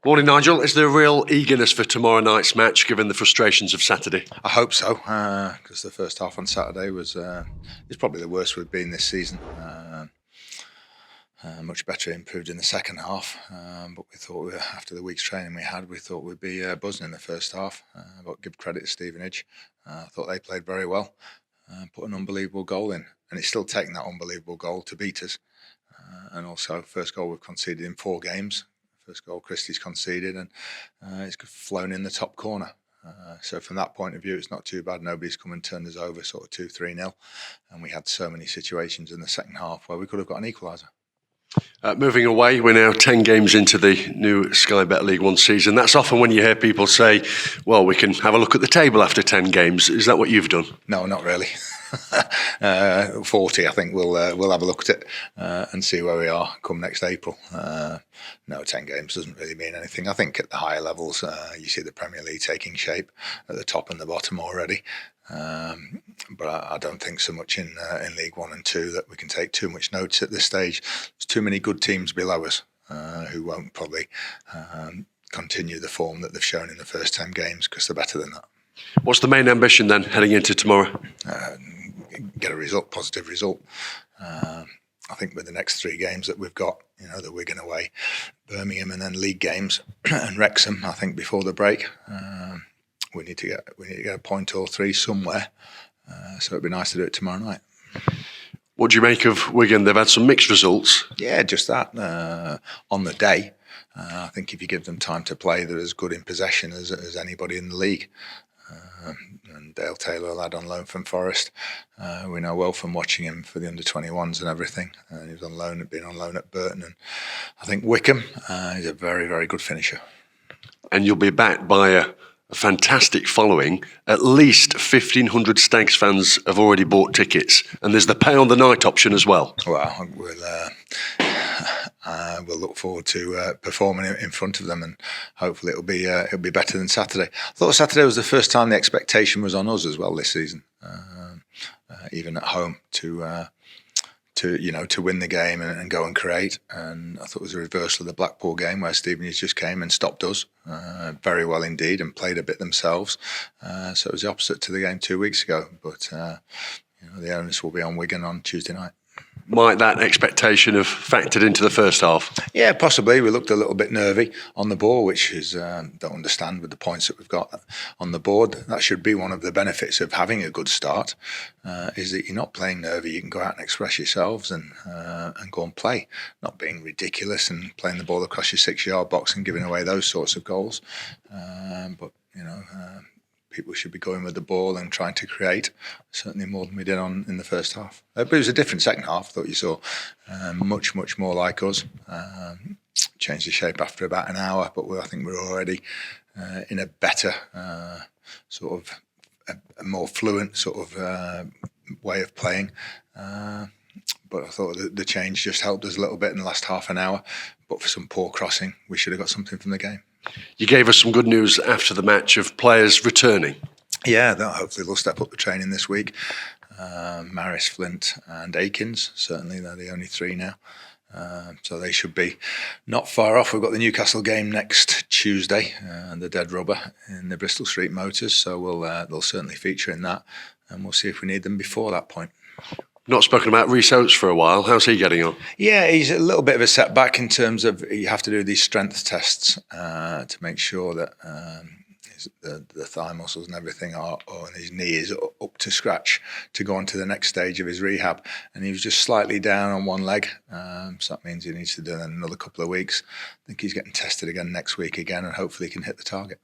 Morning, Nigel. Is there a real eagerness for tomorrow night's match, given the frustrations of Saturday? I hope so, because the first half on Saturday was probably the worst we've been this season. Much better improved in the second half, but we thought after the week's training we thought we'd be buzzing in the first half. But give credit to Stevenage. I thought they played very well, put an unbelievable goal in, and it's still taken that unbelievable goal to beat us. And also, first goal we've conceded in 4 games. First goal Christie's conceded, and it's flown in the top corner. So from that point of view, it's not too bad. Nobody's come and turned us over, sort of 2-3-0. And we had so many situations in the second half where we could have got an equaliser. Moving away, we're now 10 games into the new Sky Bet League One season. That's often when you hear people say, well, we can have a look at the table after 10 games. Is that what you've done? No, not really. 40, I think we'll have a look at it and see where we are come next April. No, 10 games doesn't really mean anything. I think at the higher levels, you see the Premier League taking shape at the top and the bottom already. But I don't think so much in League 1 and 2 that we can take too much notice at this stage. There's too many good teams below us who won't probably continue the form that they've shown in the first 10 games because they're better than that. What's the main ambition then heading into tomorrow? Get a result, positive result. I think with the next 3 games that we've got, the Wigan away, Birmingham, and then league games and Wrexham, I think before the break, we need to get a point or 3 somewhere. So it'd be nice to do it tomorrow night. What do you make of Wigan? They've had some mixed results. Yeah, just that on the day. I think if you give them time to play, they're as good in possession as anybody in the league. And Dale Taylor, a lad on loan from Forest, we know well from watching him for the under-21s and everything. He was been on loan at Burton, and I think Wickham is a very, very good finisher. And you'll be backed by a fantastic following. At least 1,500 Stags fans have already bought tickets, and there's the pay on the night option as well. Well, we'll look forward to performing in front of them, and hopefully it'll be better than Saturday. I thought Saturday was the first time the expectation was on us as well this season, even at home to win the game and go and create. And I thought it was a reversal of the Blackpool game where Stevenage just came and stopped us very well indeed and played a bit themselves. So it was the opposite to the game 2 weeks ago. But the onus will be on Wigan on Tuesday night. Might that expectation have factored into the first half? Yeah, possibly. We looked a little bit nervy on the ball, which is don't understand with the points that we've got on the board. That should be one of the benefits of having a good start, is that you're not playing nervy. You can go out and express yourselves and go and play, not being ridiculous and playing the ball across your 6-yard box and giving away those sorts of goals. But people should be going with the ball and trying to create, certainly more than we did in the first half. But it was a different second half. I thought you saw much, much more like us. Changed the shape after about an hour, but I think we're already in a better sort of a more fluent sort of way of playing. But I thought the change just helped us a little bit in the last half an hour. But for some poor crossing, we should have got something from the game. You gave us some good news after the match of players returning. Yeah, hopefully they'll step up the training this week. Maris, Flint and Akins, certainly they're the only 3 now. So they should be not far off. We've got the Newcastle game next Tuesday, and the Dead Rubber in the Bristol Street Motors. So they'll certainly feature in that, and we'll see if we need them before that point. Not spoken about Rhys Oates for a while. How's he getting on? Yeah, he's a little bit of a setback in terms of you have to do these strength tests to make sure that the thigh muscles and everything and his knee is up to scratch to go on to the next stage of his rehab. And he was just slightly down on one leg. So that means he needs to do it in another couple of weeks. I think he's getting tested again next week and hopefully he can hit the target.